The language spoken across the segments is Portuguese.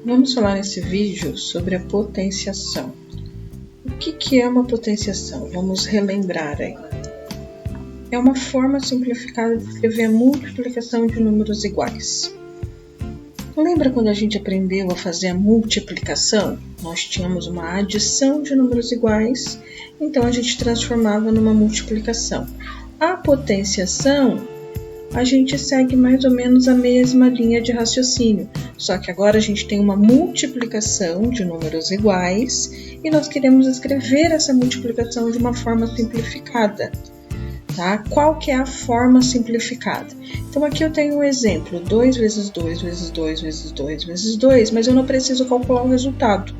Vamos falar nesse vídeo sobre a potenciação. O que é uma potenciação? Vamos relembrar aí. É uma forma simplificada de escrever a multiplicação de números iguais. Lembra quando a gente aprendeu a fazer a multiplicação? Nós tínhamos uma adição de números iguais, então a gente transformava numa multiplicação. A potenciação, a gente segue mais ou menos a mesma linha de raciocínio, só que agora a gente tem uma multiplicação de números iguais e nós queremos escrever essa multiplicação de uma forma simplificada. Tá? Qual que é a forma simplificada? Então aqui eu tenho um exemplo, 2 vezes 2 vezes 2 vezes 2 vezes 2, mas eu não preciso calcular o resultado.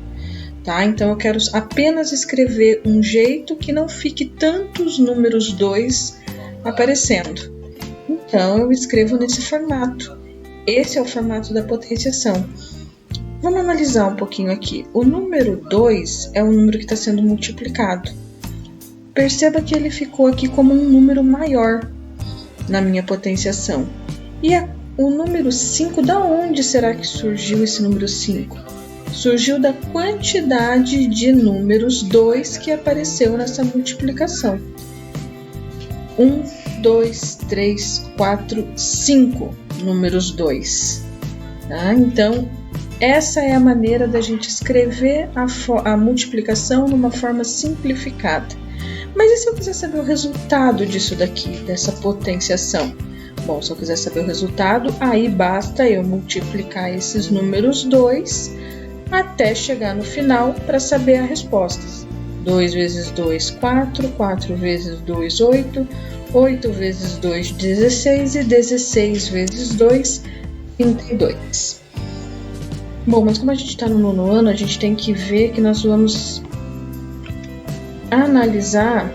Tá? Então eu quero apenas escrever um jeito que não fique tantos números 2 aparecendo. Então eu escrevo nesse formato. Esse é o formato da potenciação. Vamos analisar um pouquinho aqui. O número 2 é o número que está sendo multiplicado. Perceba que ele ficou aqui como um número maior na minha potenciação. E o número 5, da onde será que surgiu esse número 5? Surgiu da quantidade de números 2 que apareceu nessa multiplicação. 1, 2, 3, 4, 5 números 2. Tá? Então, essa é a maneira da gente escrever a multiplicação numa forma simplificada. Mas e se eu quiser saber o resultado disso daqui, dessa potenciação? Bom, se eu quiser saber o resultado, aí basta eu multiplicar esses números 2 até chegar no final para saber a resposta. 2 vezes 2, 4, 4 vezes 2, 8, 8 vezes 2, 16 e 16 vezes 2, 32. Bom, mas como a gente está no nono ano, a gente tem que ver que nós vamos analisar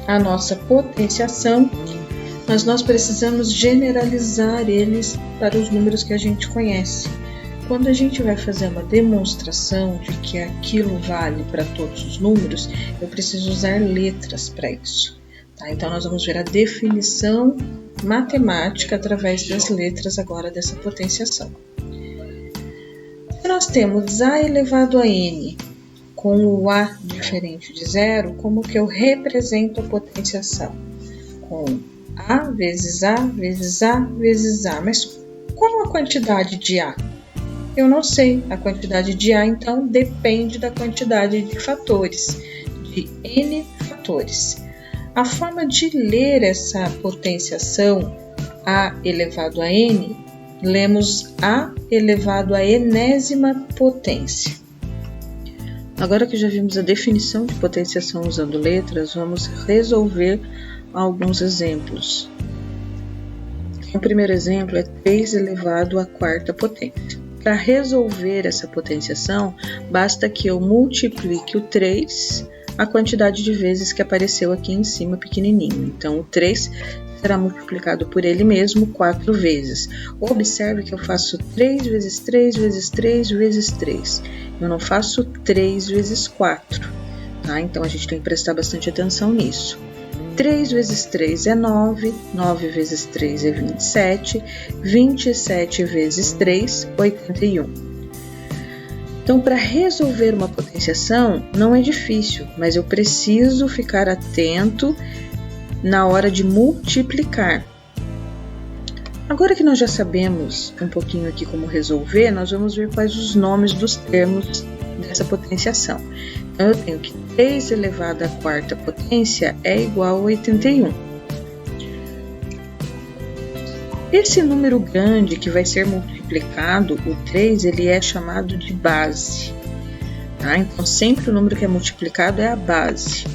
a nossa potenciação, mas nós precisamos generalizar eles para os números que a gente conhece. Quando a gente vai fazer uma demonstração de que aquilo vale para todos os números, eu preciso usar letras para isso. Tá? Então nós vamos ver a definição matemática através das letras agora dessa potenciação. Se nós temos a elevado a n com o A diferente de zero, como que eu represento a potenciação? Com A vezes A vezes A vezes A. Mas qual a quantidade de A? Eu não sei. A quantidade de A, então, depende da quantidade de fatores, de N fatores. A forma de ler essa potenciação A elevado a N, lemos A elevado à enésima potência. Agora que já vimos a definição de potenciação usando letras, vamos resolver alguns exemplos. O primeiro exemplo é 3 elevado à quarta potência. Para resolver essa potenciação, basta que eu multiplique o 3 a quantidade de vezes que apareceu aqui em cima pequenininho. Então, o 3 será multiplicado por ele mesmo 4 vezes. Observe que eu faço 3 vezes 3 vezes 3 vezes 3. Eu não faço 3 vezes 4. Tá? Então, a gente tem que prestar bastante atenção nisso. 3 vezes 3 é 9, 9 vezes 3 é 27, 27 vezes 3, 81. Então, para resolver uma potenciação, não é difícil, mas eu preciso ficar atento na hora de multiplicar. Agora que nós já sabemos um pouquinho aqui como resolver, nós vamos ver quais os nomes dos termos dessa potenciação. Então, eu tenho que 3 elevado à quarta potência é igual a 81. Esse número grande que vai ser multiplicado, o 3, ele é chamado de base. Tá? Então, sempre o número que é multiplicado é a base.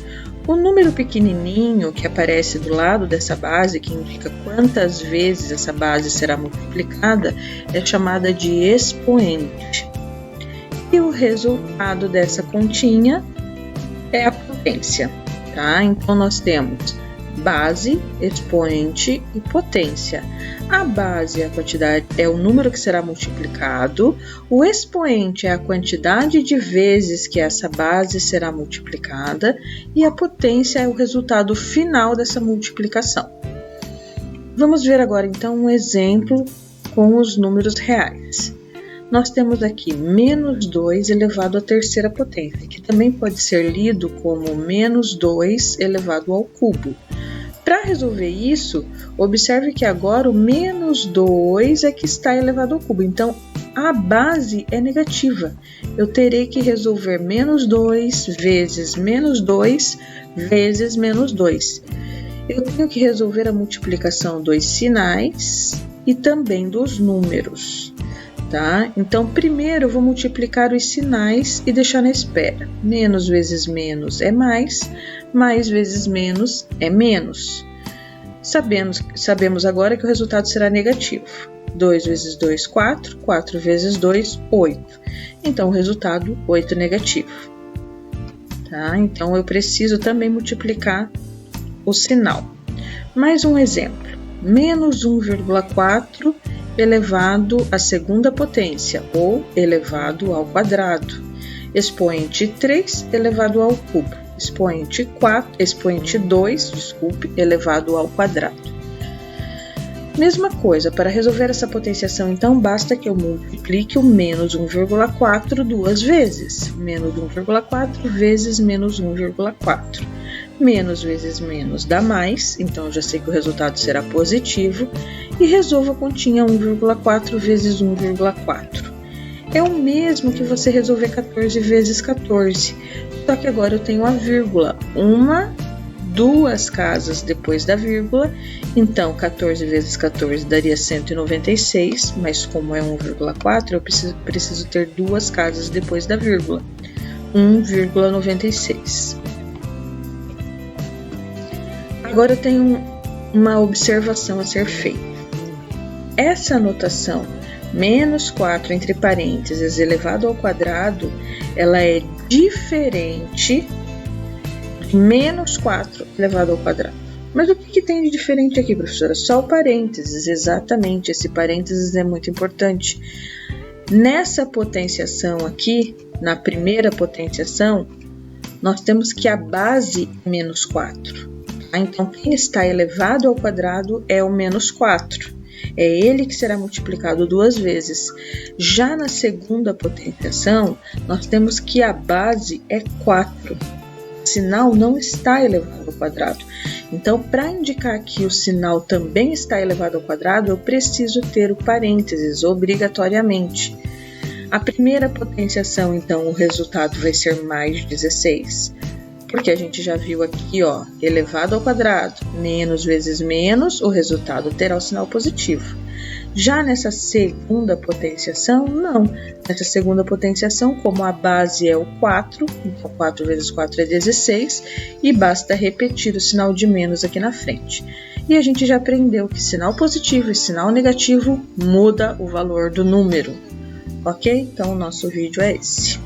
O número pequenininho que aparece do lado dessa base, que indica quantas vezes essa base será multiplicada, é chamada de expoente. E o resultado dessa continha é a potência. Tá? Então, nós temos base, expoente e potência. A base é a quantidade, é o número que será multiplicado, o expoente é a quantidade de vezes que essa base será multiplicada e a potência é o resultado final dessa multiplicação. Vamos ver agora então um exemplo com os números reais. nós temos aqui menos 2 elevado à terceira potência, que também pode ser lido como menos 2 elevado ao cubo. Para resolver isso, observe que agora o menos 2 é que está elevado ao cubo, então a base é negativa. Eu terei que resolver menos 2 vezes menos 2 vezes menos 2. Eu tenho que resolver a multiplicação dos sinais e também dos números, tá? Então, primeiro eu vou multiplicar os sinais e deixar na espera. Menos vezes menos é mais vezes menos é menos. Sabemos agora que o resultado será negativo. 2 vezes 2, 4. 4 vezes 2, 8. Então, o resultado, 8 negativo. Tá? Então, eu preciso também multiplicar o sinal. Mais um exemplo. Menos 1,4 elevado à segunda potência, ou elevado ao quadrado. Expoente 3 elevado ao cubo. Expoente 2, elevado ao quadrado. Mesma coisa, para resolver essa potenciação, então, basta que eu multiplique o menos 1,4 duas vezes. Menos 1,4 vezes menos 1,4. Menos vezes menos dá mais, então eu já sei que o resultado será positivo. E resolvo a continha 1,4 vezes 1,4. É o mesmo que você resolver 14 vezes 14, só que agora eu tenho a vírgula, duas casas depois da vírgula, então 14 vezes 14 daria 196, mas como é 1,4, eu preciso ter duas casas depois da vírgula, 1,96. Agora eu tenho uma observação a ser feita. Essa notação menos 4 entre parênteses elevado ao quadrado, ela é diferente de menos 4 elevado ao quadrado. Mas o que tem de diferente aqui, professora? Só o parênteses, exatamente, esse parênteses é muito importante. Nessa potenciação aqui, na primeira potenciação, nós temos que a base é menos 4. Tá? Então, quem está elevado ao quadrado é o menos 4. É ele que será multiplicado duas vezes. Já na segunda potenciação, nós temos que a base é 4. O sinal não está elevado ao quadrado. Então, para indicar que o sinal também está elevado ao quadrado, eu preciso ter o parênteses, obrigatoriamente. A primeira potenciação, então, o resultado vai ser mais 16. Porque a gente já viu aqui, ó, elevado ao quadrado, menos vezes menos, o resultado terá o sinal positivo. Já nessa segunda potenciação, não. Nessa segunda potenciação, como a base é o 4, então 4 vezes 4 é 16, e basta repetir o sinal de menos aqui na frente. E a gente já aprendeu que sinal positivo e sinal negativo muda o valor do número. Ok? Então, o nosso vídeo é esse.